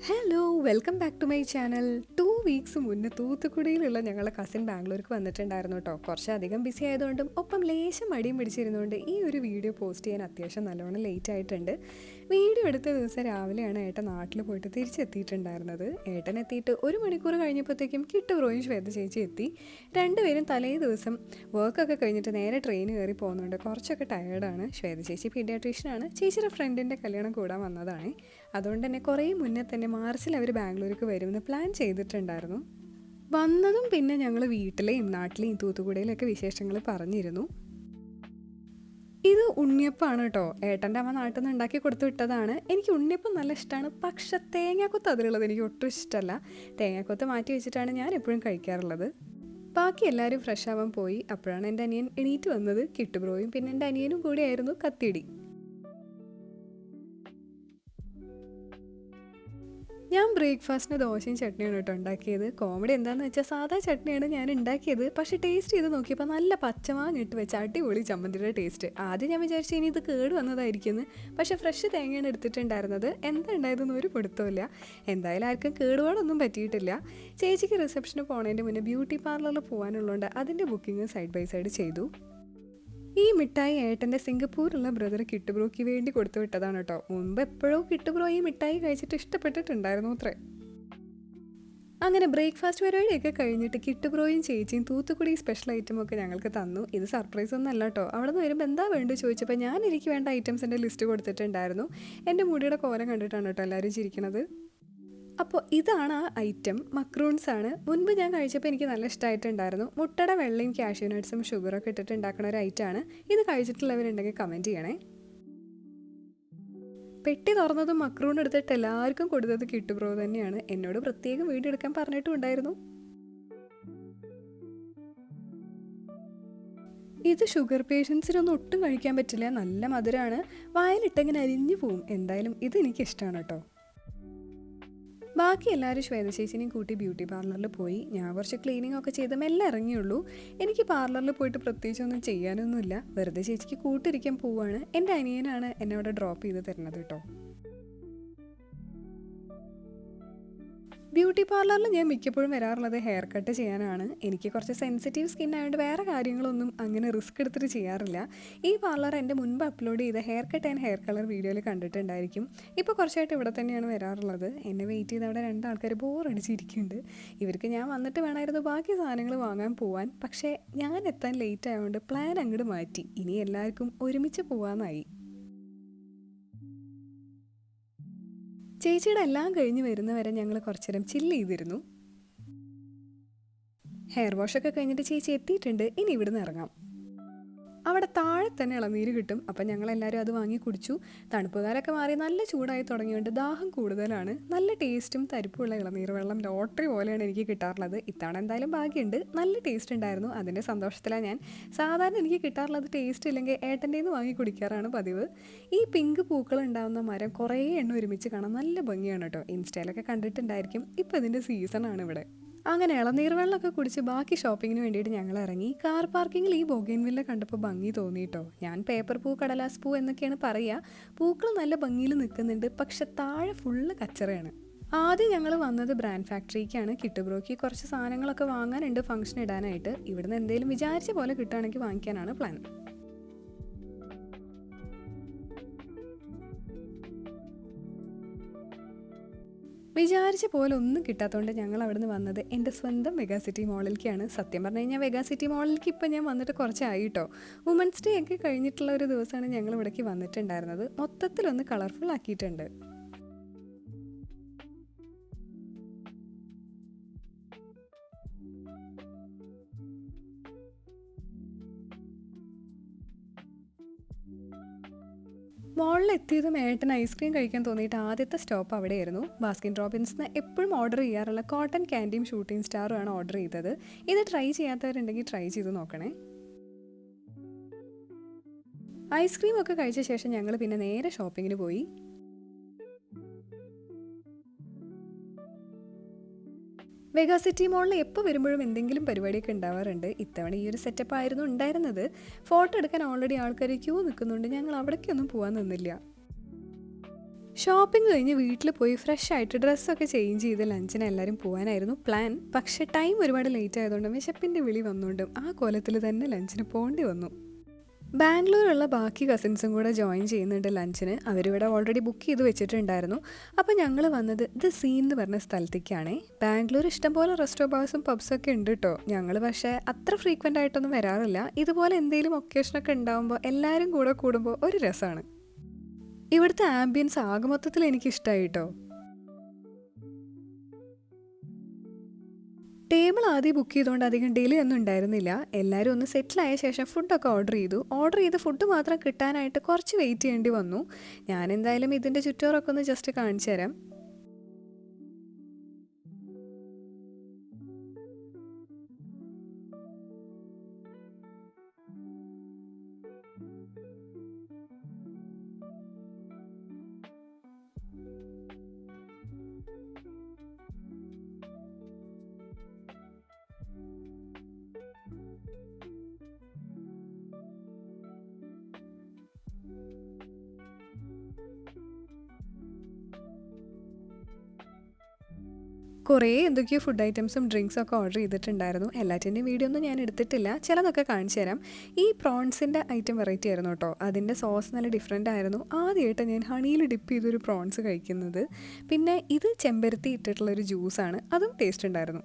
Hello welcome back to my channel. 2 weeks മുന്നേ തൂത്തുക്കുടിയിലുള്ള ഞങ്ങളുടെ കസിൻ ബാംഗ്ലൂർക്ക് വന്നിട്ടുണ്ടായിരുന്നു കേട്ടോ. കുറച്ചധികം ബിസി ആയതുകൊണ്ടും ഒപ്പം ലേശം മടിയും പിടിച്ചിരുന്നുകൊണ്ട് ഈ ഒരു വീഡിയോ പോസ്റ്റ് ചെയ്യാൻ അത്യാവശ്യം നല്ലോണം ലേറ്റ് ആയിട്ടുണ്ട്. വീഡിയോ എടുത്ത ദിവസം രാവിലെയാണ് ഏട്ടൻ നാട്ടിൽ പോയിട്ട് തിരിച്ചെത്തിയിട്ടുണ്ടായിരുന്നത്. ഏട്ടൻ എത്തിയിട്ട് 1 മണിക്കൂർ കഴിഞ്ഞപ്പോഴത്തേക്കും കിട്ടുബ്രോയും ശ്വേത ചേച്ചി എത്തി. രണ്ടുപേരും തലേ ദിവസം വർക്കൊക്കെ കഴിഞ്ഞിട്ട് നേരെ ട്രെയിൻ കയറി പോകുന്നുണ്ട്. കുറച്ചൊക്കെ ടയേർഡാണ്. ശ്വേത ചേച്ചി പീഡിയാട്രീഷ്യനാണ്. ചേച്ചിയുടെ ഫ്രണ്ടിൻ്റെ കല്യാണം കൂടാൻ വന്നതാണ്. അതുകൊണ്ട് തന്നെ കുറേ മുന്നേ തന്നെ മാർച്ചിൽ അവർ ബാംഗ്ലൂർക്ക് വരുമെന്ന് പ്ലാൻ ചെയ്തിട്ടുണ്ടായിരുന്നു. വന്നതും പിന്നെ ഞങ്ങൾ വീട്ടിലെയും നാട്ടിലെയും തൂത്തുക്കുടിയിലൊക്കെ വിശേഷങ്ങൾ പറഞ്ഞിരുന്നു. ഇത് ഉണ്ണിയപ്പമാണ് കേട്ടോ. ഏട്ടൻ്റെ അമ്മ നാട്ടിൽ നിന്ന് ഉണ്ടാക്കി കൊടുത്തു വിട്ടതാണ്. എനിക്ക് ഉണ്ണിയപ്പം നല്ല ഇഷ്ടമാണ്. പക്ഷെ തേങ്ങാക്കൊത്ത് അതിലുള്ളത് എനിക്ക് ഒട്ടും ഇഷ്ടമല്ല. തേങ്ങാക്കൊത്ത് മാറ്റി വെച്ചിട്ടാണ് ഞാൻ എപ്പോഴും കഴിക്കാറുള്ളത്. ബാക്കി എല്ലാവരും ഫ്രഷ് ആവാൻ പോയി. അപ്പോഴാണ് എൻ്റെ അനിയൻ എണീറ്റ് വന്നത്. കിട്ടുബ്രോയും പിന്നെ എൻ്റെ അനിയനും കൂടിയായിരുന്നു കത്തിയിടി. ഞാൻ ബ്രേക്ക്ഫാസ്റ്റിന് ദോശയും ചട്നിയാണ് കേട്ടോ ഉണ്ടാക്കിയത്. കോമഡി എന്താണെന്ന് വെച്ചാൽ സാധാ ചട്നിയാണ് ഞാൻ ഉണ്ടാക്കിയത്. പക്ഷേ ടേസ്റ്റ് ചെയ്ത് നോക്കിയപ്പോൾ നല്ല പച്ചമാങ്ങ ഇട്ട് വെച്ച് അടിപൊളി ചമ്മന്തിയുടെ ടേസ്റ്റ്. ആദ്യം ഞാൻ വിചാരിച്ചു ഇനി ഇത് കേട് വന്നതായിരിക്കുന്നു. പക്ഷേ ഫ്രഷ് തേങ്ങയാണ് എടുത്തിട്ടുണ്ടായിരുന്നത്. എന്താ ഉണ്ടായതെന്ന് ഒരു പിടുത്തമില്ല. എന്തായാലും ആർക്കും കേടുപാടൊന്നും പറ്റിയിട്ടില്ല. ചേച്ചിക്ക് റിസപ്ഷന് പോണതിൻ്റെ മുന്നേ ബ്യൂട്ടി പാർലറിൽ പോകാനുള്ളതുകൊണ്ട് അതിൻ്റെ ബുക്കിംഗ് സൈഡ് ബൈ സൈഡ് ചെയ്തു. ഈ മിഠായി ഏട്ടൻ്റെ സിംഗപ്പൂരുള്ള ബ്രദർ കിട്ടുബ്രോയ്ക്ക് വേണ്ടി കൊടുത്തു വിട്ടതാണ് കേട്ടോ. മുമ്പ് എപ്പോഴോ കിട്ടുബ്രോ ഈ മിഠായി കഴിച്ചിട്ട് ഇഷ്ടപ്പെട്ടിട്ടുണ്ടായിരുന്നു അത്രേ. അങ്ങനെ ബ്രേക്ക്ഫാസ്റ്റ് പരിപാടിയൊക്കെ കഴിഞ്ഞിട്ട് കിട്ടുബ്രോയും ചേച്ചിയും തൂത്തുക്കുടി സ്പെഷ്യൽ ഐറ്റമൊക്കെ ഞങ്ങൾക്ക് തന്നു. ഇത് സർപ്രൈസ് ഒന്നും അല്ല കേട്ടോ. അവിടെ നിന്ന് വരുമ്പോൾ എന്താ വേണ്ടത് ചോദിച്ചപ്പോൾ ഞാൻ എനിക്ക് വേണ്ട ഐറ്റംസിൻ്റെ ലിസ്റ്റ് കൊടുത്തിട്ടുണ്ടായിരുന്നു. എൻ്റെ മുടിയുടെ കോലം കണ്ടിട്ടാണ് കേട്ടോ എല്ലാവരും ചിരിക്കണത്. അപ്പോൾ ഇതാണ് ആ ഐറ്റം. മക്രൂൺസ് ആണ്. മുൻപ് ഞാൻ കഴിച്ചപ്പോൾ എനിക്ക് നല്ല ഇഷ്ടമായിട്ടുണ്ടായിരുന്നു. മുട്ടയുടെ വെള്ളയും കാഷ്യൂ നട്ട്സും ഷുഗറൊക്കെ ഇട്ടിട്ട് ഉണ്ടാക്കുന്ന ഒരു ഐറ്റമാണ്. ഇത് കഴിച്ചിട്ടുള്ളവരുണ്ടെങ്കിൽ കമൻറ്റ് ചെയ്യണേ. പെട്ടി തുറന്നതും മക്രൂൺ എടുത്തിട്ട് എല്ലാവർക്കും കൊടുത്തത് കിട്ടുബ്രോ തന്നെയാണ്. എന്നോട് പ്രത്യേകം വീഡിയോ എടുക്കാൻ പറഞ്ഞിട്ടുണ്ടായിരുന്നു. ഇത് ഷുഗർ പേഷ്യൻസിനൊന്നും ഒട്ടും കഴിക്കാൻ പറ്റില്ല. നല്ല മധുരമാണ്. വായിലിട്ടങ്ങനെ അരിഞ്ഞു പോവും. എന്തായാലും ഇത് എനിക്കിഷ്ടമാണ് കേട്ടോ. ബാക്കി എല്ലാവരും ശ്വേത ചേച്ചിനെയും കൂട്ടി ബ്യൂട്ടി പാർലറിൽ പോയി. ഞാൻ കുറച്ച് ക്ലീനിങ് ഒക്കെ ചെയ്ത് മെല്ലെ ഇറങ്ങിയുള്ളൂ. എനിക്ക് പാർലറിൽ പോയിട്ട് പ്രത്യേകിച്ചൊന്നും ചെയ്യാനൊന്നുമില്ല. വെറുതെ ചേച്ചിക്ക് കൂട്ടിരിക്കാൻ പോവുകയാണ്. എൻ്റെ അനിയനാണ് എന്നെ അവിടെ ഡ്രോപ്പ് ചെയ്ത് തരുന്നത് കേട്ടോ. ബ്യൂട്ടി പാർലറിൽ ഞാൻ മിക്കപ്പോഴും വരാറുള്ളത് ഹെയർ കട്ട് ചെയ്യാനാണ്. എനിക്ക് കുറച്ച് സെൻസിറ്റീവ് സ്കിൻ ആയതുകൊണ്ട് വേറെ കാര്യങ്ങളൊന്നും അങ്ങനെ റിസ്ക് എടുത്തിട്ട് ചെയ്യാറില്ല. ഈ പാർലർ എൻ്റെ മുൻപ് അപ്ലോഡ് ചെയ്ത hair cut and hair colour വീഡിയോയിൽ കണ്ടിട്ടുണ്ടായിരിക്കും. ഇപ്പോൾ കുറച്ചായിട്ട് ഇവിടെ തന്നെയാണ് വരാറുള്ളത്. എന്നെ വെയിറ്റ് ചെയ്ത് അവിടെ 2 ആൾക്കാർ ബോറടിച്ചിരിക്കുന്നുണ്ട്. ഇവർക്ക് ഞാൻ വന്നിട്ട് വേണമായിരുന്നു ബാക്കി സാധനങ്ങൾ വാങ്ങാൻ പോവാൻ. പക്ഷേ ഞാൻ എത്താൻ ലേറ്റ് ആയതുകൊണ്ട് പ്ലാൻ അങ്ങോട്ട് മാറ്റി. ഇനി എല്ലാവർക്കും ഒരുമിച്ച് പോകാമെന്നായി. ചേച്ചിയുടെ എല്ലാം കഴിഞ്ഞ് വരുന്നവരെ ഞങ്ങൾ കുറച്ചു നേരം ചില്ല് ചെയ്തിരുന്നു. ഹെയർ വാഷൊക്കെ കഴിഞ്ഞിട്ട് ചേച്ചി എത്തിയിട്ടുണ്ട്. ഇനി ഇവിടുന്ന് ഇറങ്ങാം. അവിടെ താഴെ തന്നെ ഇളനീര് കിട്ടും. അപ്പം ഞങ്ങളെല്ലാവരും അത് വാങ്ങി കുടിച്ചു. തണുപ്പുകാലൊക്കെ മാറി നല്ല ചൂടായി തുടങ്ങിയുകൊണ്ട് ദാഹം കൂടുതലാണ്. നല്ല ടേസ്റ്റും തരിപ്പുള്ള ഇളനീർ വെള്ളം ലോട്ടറി പോലെയാണ് എനിക്ക് കിട്ടാറുള്ളത്. ഇത്തവണ എന്തായാലും ഭാഗ്യമുണ്ട്. നല്ല ടേസ്റ്റ് ഉണ്ടായിരുന്നു. അതിൻ്റെ സന്തോഷത്തിലാണ് ഞാൻ. സാധാരണ എനിക്ക് കിട്ടാറുള്ളത് ടേസ്റ്റ് ഇല്ലെങ്കിൽ ഏട്ടൻ്റെ നിന്ന് വാങ്ങി കുടിക്കാറാണ് പതിവ്. ഈ പിങ്ക് പൂക്കൾ ഉണ്ടാകുന്ന മരം കുറേ എണ്ണം ഒരുമിച്ച് കാണാൻ നല്ല ഭംഗിയാണ് കേട്ടോ. ഇൻസ്റ്റയിലൊക്കെ കണ്ടിട്ടുണ്ടായിരിക്കും. ഇപ്പോൾ ഇതിൻ്റെ സീസണാണ് ഇവിടെ. അങ്ങനെ ഇളനീർ വെള്ളമൊക്കെ കുടിച്ച് ബാക്കി ഷോപ്പിങ്ങിന് വേണ്ടിയിട്ട് ഞങ്ങൾ ഇറങ്ങി. കാർ പാർക്കിങ്ങിൽ ഈ ബൊഗൈൻവില്ല കണ്ടപ്പോൾ ഭംഗി തോന്നിയിട്ടോ. ഞാൻ പേപ്പർ പൂ, കടലാസ് പൂ എന്നൊക്കെയാണ് പറയുക. പൂക്കൾ നല്ല ഭംഗിയിൽ നിൽക്കുന്നുണ്ട്. പക്ഷെ താഴെ ഫുള്ള് കച്ചറയാണ്. ആദ്യം ഞങ്ങൾ വന്നത് ബ്രാൻഡ് ഫാക്ടറിക്കാണ്. കിട്ടുബ്രോയ്ക്ക് കുറച്ച് സാധനങ്ങളൊക്കെ വാങ്ങാനുണ്ട് ഫംഗ്ഷൻ ഇടാനായിട്ട്. ഇവിടുന്ന് എന്തെങ്കിലും വിചാരിച്ച പോലെ കിട്ടുകയാണെങ്കിൽ വാങ്ങിക്കാനാണ് പ്ലാൻ. വിചാരിച്ച പോലെ ഒന്നും കിട്ടാത്തതുകൊണ്ട് ഞങ്ങൾ അവിടെ നിന്ന് വന്നത് എൻ്റെ സ്വന്തം മെഗാസിറ്റി മോളിലേക്കാണ്. സത്യം പറഞ്ഞു കഴിഞ്ഞാൽ മെഗാസിറ്റി മോളിലേക്ക് ഇപ്പം ഞാൻ വന്നിട്ട് കുറച്ചായി കേട്ടോ. വുമൻസ് ഡേ ഒക്കെ കഴിഞ്ഞിട്ടുള്ള ഒരു ദിവസമാണ് ഞങ്ങൾ ഇവിടേക്ക് വന്നിട്ടുണ്ടായിരുന്നത്. മൊത്തത്തിലൊന്ന് കളർഫുൾ ആക്കിയിട്ടുണ്ട്. മോളിൽ എത്തിയതും ഏട്ടൻ ഐസ്ക്രീം കഴിക്കാൻ തോന്നിയിട്ട് ആദ്യത്തെ സ്റ്റോപ്പ് അവിടെയായിരുന്നു. ബാസ്കിൻ റോബിൻസിന് എപ്പോഴും ഓർഡർ ചെയ്യാറുള്ള കോട്ടൺ ക്യാൻഡിയും ഷൂട്ടിംഗ് സ്റ്റാറും ആണ് ഓർഡർ ചെയ്തത്. ഇത് ട്രൈ ചെയ്യാത്തവരുണ്ടെങ്കിൽ ട്രൈ ചെയ്ത് നോക്കണേ. ഐസ്ക്രീം ഒക്കെ കഴിച്ച ശേഷം ഞങ്ങൾ പിന്നെ നേരെ ഷോപ്പിങ്ങിന് പോയി. മെഗാസിറ്റി മോളിൽ എപ്പോൾ വരുമ്പോഴും എന്തെങ്കിലും പരിപാടിയൊക്കെ ഉണ്ടാവാറുണ്ട്. ഇത്തവണ ഈ ഒരു സെറ്റപ്പ് ആയിരുന്നു ഉണ്ടായിരുന്നത്. ഫോട്ടോ എടുക്കാൻ ഓൾറെഡി ആൾക്കാർ ക്യൂ നിൽക്കുന്നുണ്ട്. ഞങ്ങൾ അവിടേക്കൊന്നും പോകാൻ നിന്നില്ല. ഷോപ്പിംഗ് കഴിഞ്ഞ് വീട്ടിൽ പോയി ഫ്രഷ് ആയിട്ട് ഡ്രസ്സൊക്കെ ചേഞ്ച് ചെയ്ത് ലഞ്ചിന് എല്ലാവരും പോകാനായിരുന്നു പ്ലാൻ. പക്ഷേ ടൈം ഒരുപാട് ലേറ്റ് ആയതുകൊണ്ടും വിശപ്പിൻ്റെ വിളി വന്നുകൊണ്ടും ആ കോലത്തിൽ തന്നെ ലഞ്ചിന് പോകേണ്ടി വന്നു. ബാംഗ്ലൂരുള്ള ബാക്കി കസിൻസും കൂടെ ജോയിൻ ചെയ്യുന്നുണ്ട് ലഞ്ചിന്. അവരിവിടെ ഓൾറെഡി ബുക്ക് ചെയ്ത് വെച്ചിട്ടുണ്ടായിരുന്നു. അപ്പോൾ ഞങ്ങൾ വന്നത് ദ സീൻ എന്ന് പറഞ്ഞ സ്ഥലത്തേക്കാണ്. ബാംഗ്ലൂർ ഇഷ്ടംപോലെ റെസ്റ്റോ ബാർസും പബ്സൊക്കെ ഉണ്ട് കേട്ടോ. ഞങ്ങൾ പക്ഷേ അത്ര ഫ്രീക്വൻ്റ് ആയിട്ടൊന്നും വരാറില്ല. ഇതുപോലെ എന്തെങ്കിലും ഒക്കേഷനൊക്കെ ഉണ്ടാകുമ്പോൾ എല്ലാവരും കൂടെ കൂടുമ്പോൾ ഒരു രസമാണ്. ഇവിടുത്തെ ആംബിയൻസ് ആകെ മൊത്തത്തിൽ എനിക്കിഷ്ടമായി കേട്ടോ. ടേബിൾ ആദ്യം ബുക്ക് ചെയ്തുകൊണ്ട് അധികം ഡിലേ ഒന്നും ഉണ്ടായിരുന്നില്ല. എല്ലാവരും ഒന്ന് സെറ്റിലായ ശേഷം ഫുഡൊക്കെ ഓർഡർ ചെയ്ത് ഫുഡ് മാത്രം കിട്ടാനായിട്ട് കുറച്ച് വെയിറ്റ് ചെയ്യേണ്ടി വന്നു. ഞാൻ എന്തായാലും ഇതിൻ്റെ ചുറ്റോറൊക്കെ ഒന്ന് ജസ്റ്റ് കാണിച്ചു തരാം. കുറേ എന്തൊക്കെയോ ഫുഡ് ഐറ്റംസും ഡ്രിങ്ക്സും ഒക്കെ ഓർഡർ ചെയ്തിട്ടുണ്ടായിരുന്നു. എല്ലാറ്റിൻ്റെയും വീഡിയോ ഒന്നും ഞാൻ എടുത്തിട്ടില്ല, ചിലതൊക്കെ കാണിച്ചു തരാം. ഈ പ്രോൺസിൻ്റെ ഐറ്റം വെറൈറ്റി ആയിരുന്നു കേട്ടോ. അതിൻ്റെ സോസ് നല്ല ഡിഫറെൻ്റ് ആയിരുന്നു. ആദ്യമായിട്ട് ഞാൻ ഹണിയിൽ ഡിപ്പ് ചെയ്തൊരു പ്രോൺസ് കഴിക്കുന്നത്. പിന്നെ ഇത് ചെമ്പരത്തി ഇട്ടിട്ടുള്ളൊരു ജ്യൂസാണ്, അതും ടേസ്റ്റ് ഉണ്ടായിരുന്നു.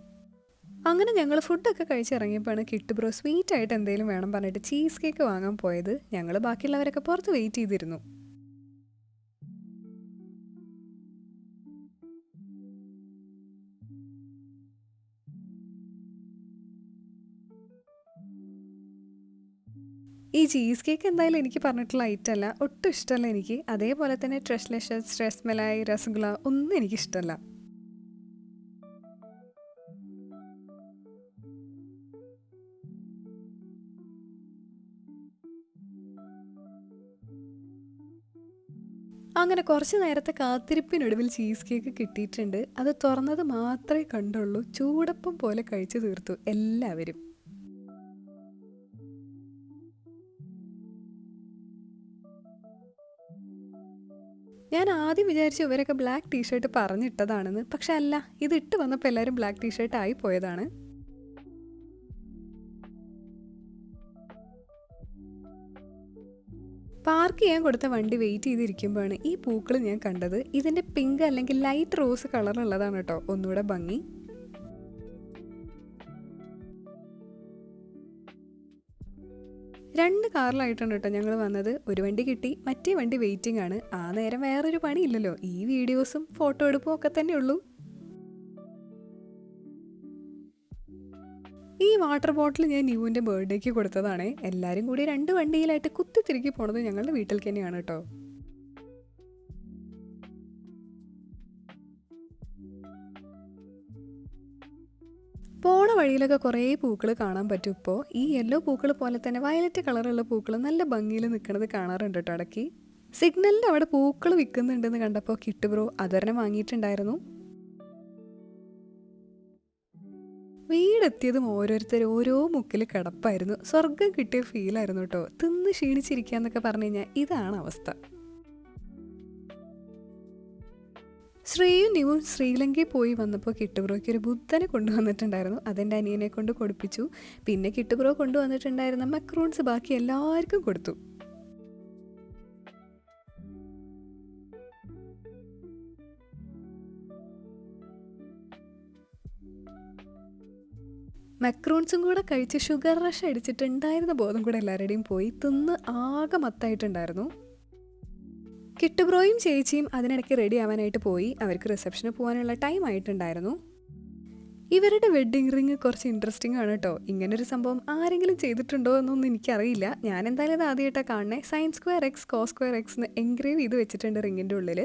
അങ്ങനെ ഞങ്ങൾ ഫുഡൊക്കെ കഴിച്ചിറങ്ങിയപ്പോഴാണ് കിട്ടു ബ്രോ സ്വീറ്റായിട്ട് എന്തെങ്കിലും വേണം പറഞ്ഞിട്ട് ചീസ് കേക്ക് വാങ്ങാൻ പോയത്. ഞങ്ങൾ ബാക്കിയുള്ളവരൊക്കെ പുറത്ത് വെയിറ്റ് ചെയ്തിരുന്നു. ഈ ചീസ് കേക്ക് എന്തായാലും എനിക്ക് പറഞ്ഞിട്ടുള്ള ഐറ്റം അല്ല, ഒട്ടും ഇഷ്ടമല്ല എനിക്ക്. അതേപോലെ തന്നെ ട്രഷ്ലെഷസ്, റസ്മലായി, രസഗുള ഒന്നും എനിക്കിഷ്ടമല്ല. അങ്ങനെ കുറച്ച് നേരത്തെ കാത്തിരിപ്പിനൊടുവിൽ ചീസ് കേക്ക് കിട്ടിയിട്ടുണ്ട്. അത് തുറന്നത് മാത്രമേ കണ്ടുള്ളൂ. ചൂടപ്പം പോലെ കഴിച്ചു തീർത്തു എല്ലാവരും. ഞാൻ ആദ്യം വിചാരിച്ചു ഇവരൊക്കെ ബ്ലാക്ക് ടീഷർട്ട് പറഞ്ഞിട്ടതാണെന്ന്. പക്ഷെ അല്ല, ഇത് ഇട്ട് വന്നപ്പോൾ എല്ലാവരും ബ്ലാക്ക് ടീഷർട്ട് ആയി പോയതാണ്. പാർക്ക് ചെയ്യാൻ കൊടുത്ത വണ്ടി വെയിറ്റ് ചെയ്തിരിക്കുമ്പോഴാണ് ഈ പൂക്കൾ ഞാൻ കണ്ടത്. ഇതിൻ്റെ പിങ്ക് അല്ലെങ്കിൽ ലൈറ്റ് റോസ് കളറുള്ളതാണ് കേട്ടോ ഒന്നുകൂടെ ഭംഗി. രണ്ട് കാറിലായിട്ടാണ് കേട്ടോ ഞങ്ങൾ വന്നത്. ഒരു വണ്ടി കിട്ടി, മറ്റേ വണ്ടി വെയിറ്റിംഗ് ആണ്. ആ നേരം വേറൊരു പണിയില്ലല്ലോ, ഈ വീഡിയോസും ഫോട്ടോ എടുപ്പും ഒക്കെ തന്നെ ഉള്ളൂ. ഈ വാട്ടർ ബോട്ടിൽ ഞാൻ ന്യൂവിൻ്റെ ബർത്ത്ഡേക്ക് കൊടുത്തതാണ്. എല്ലാവരും കൂടി രണ്ട് വണ്ടിയിലായിട്ട് കുത്തിത്തിരിക്കി പോണത് ഞങ്ങളുടെ വീട്ടിലേക്ക് തന്നെയാണ് കേട്ടോ. പോണ വഴിയിലൊക്കെ കുറേ പൂക്കൾ കാണാൻ പറ്റും. ഇപ്പോൾ ഈ യെല്ലോ പൂക്കൾ പോലെ തന്നെ വയലറ്റ് കളറുള്ള പൂക്കൾ നല്ല ഭംഗിയിൽ നിൽക്കുന്നത് കാണാറുണ്ട് കേട്ടോ ഇടയ്ക്ക്. സിഗ്നലിൻ്റെ അവിടെ പൂക്കൾ വിൽക്കുന്നുണ്ടെന്ന് കണ്ടപ്പോൾ കിട്ടു ബ്രോ അതൊരെണ്ണം വാങ്ങിയിട്ടുണ്ടായിരുന്നു. വീടെത്തിയതും ഓരോരുത്തർ ഓരോ മുക്കിൽ കിടപ്പായിരുന്നു. സ്വർഗം കിട്ടിയ ഫീലായിരുന്നു കേട്ടോ. തിന്ന് ക്ഷീണിച്ചിരിക്കുക എന്നൊക്കെ പറഞ്ഞു കഴിഞ്ഞാൽ ഇതാണ് അവസ്ഥ. ശ്രീയും ന്യൂവും ശ്രീലങ്കയിൽ പോയി വന്നപ്പോൾ കിട്ടുബ്രോയ്ക്ക് ഒരു ബുദ്ധനെ കൊണ്ടുവന്നിട്ടുണ്ടായിരുന്നു. അതെൻ്റെ അനിയനെ കൊണ്ട് കൊടുപ്പിച്ചു. പിന്നെ കിട്ടുബ്രോ കൊണ്ടുവന്നിട്ടുണ്ടായിരുന്ന മക്രൂൺസ് ബാക്കി എല്ലാവർക്കും കൊടുത്തു. മക്രൂൺസും കൂടെ കഴിച്ച് ഷുഗർ റഷ് അടിച്ചിട്ടുണ്ടായിരുന്ന ബോധം കൂടെ എല്ലാവരുടെയും പോയി. തിന്ന് ആകെ മത്തായിട്ടുണ്ടായിരുന്നു. കിട്ടുബ്രോയും ചേച്ചിയും അതിനിടയ്ക്ക് റെഡി ആവാനായിട്ട് പോയി. അവർക്ക് റിസപ്ഷന് പോകാനുള്ള ടൈം ആയിട്ടുണ്ടായിരുന്നു. ഇവരുടെ വെഡ്ഡിങ് റിങ് കുറച്ച് ഇൻട്രസ്റ്റിംഗ് ആണ് കേട്ടോ. ഇങ്ങനൊരു സംഭവം ആരെങ്കിലും ചെയ്തിട്ടുണ്ടോ എന്നൊന്നും എനിക്കറിയില്ല. ഞാൻ എന്തായാലും ഇത് ആദ്യമായിട്ടാണ് കാണണേ. Sine square x cos square x എന്ന് എൻഗ്രേവ് ചെയ്ത് വെച്ചിട്ടുണ്ട് റിങ്ങിൻ്റെ ഉള്ളിൽ.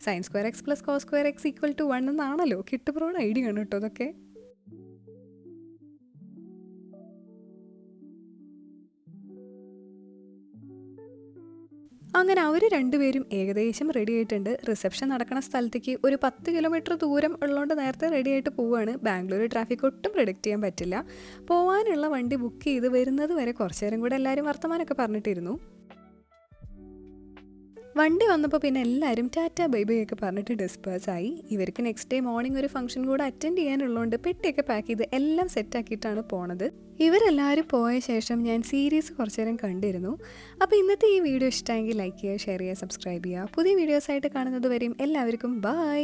Sine square x plus cos square x equal to 1 എന്നാണല്ലോ കിട്ടുബ്രോയുടെ ഐഡിയ ആണ് കേട്ടോ അതൊക്കെ. അങ്ങനെ അവർ രണ്ടുപേരും ഏകദേശം റെഡി ആയിട്ടുണ്ട്. റിസപ്ഷൻ നടക്കുന്ന സ്ഥലത്തേക്ക് ഒരു 10 കിലോമീറ്റർ ദൂരം ഉള്ളതുകൊണ്ട് നേരത്തെ റെഡി ആയിട്ട് പോവുകയാണ്. ബാംഗ്ലൂർ ട്രാഫിക് ഒട്ടും പ്രെഡിക്റ്റ് ചെയ്യാൻ പറ്റില്ല. പോകാനുള്ള വണ്ടി ബുക്ക് ചെയ്ത് വരുന്നത് വരെ കുറച്ച് നേരം കൂടെ എല്ലാവരും വർത്തമാനമൊക്കെ പറഞ്ഞിട്ടിരുന്നു. വണ്ടി വന്നപ്പോൾ പിന്നെ എല്ലാവരും ടാറ്റ ബൈ ബൈ ഒക്കെ പറഞ്ഞിട്ട് ഡിസ്പേഴ്സ് ആയി. ഇവർക്ക് നെക്സ്റ്റ് ഡേ മോർണിംഗ് ഒരു ഫംഗ്ഷൻ കൂടെ അറ്റൻഡ് ചെയ്യാനുള്ളതുകൊണ്ട് പെട്ടിയൊക്കെ പാക്ക് ചെയ്ത് എല്ലാം സെറ്റാക്കിയിട്ടാണ് പോണത്. ഇവരെല്ലാവരും പോയ ശേഷം ഞാൻ സീരീസ് കുറച്ചു നേരം കണ്ടിരുന്നു. അപ്പോൾ ഇന്നത്തെ ഈ വീഡിയോ ഇഷ്ടമെങ്കിൽ ലൈക്ക് ചെയ്യുക, ഷെയർ ചെയ്യുക, സബ്സ്ക്രൈബ് ചെയ്യുക. പുതിയ വീഡിയോസായിട്ട് കാണുന്നത് വരെയും എല്ലാവർക്കും ബൈ.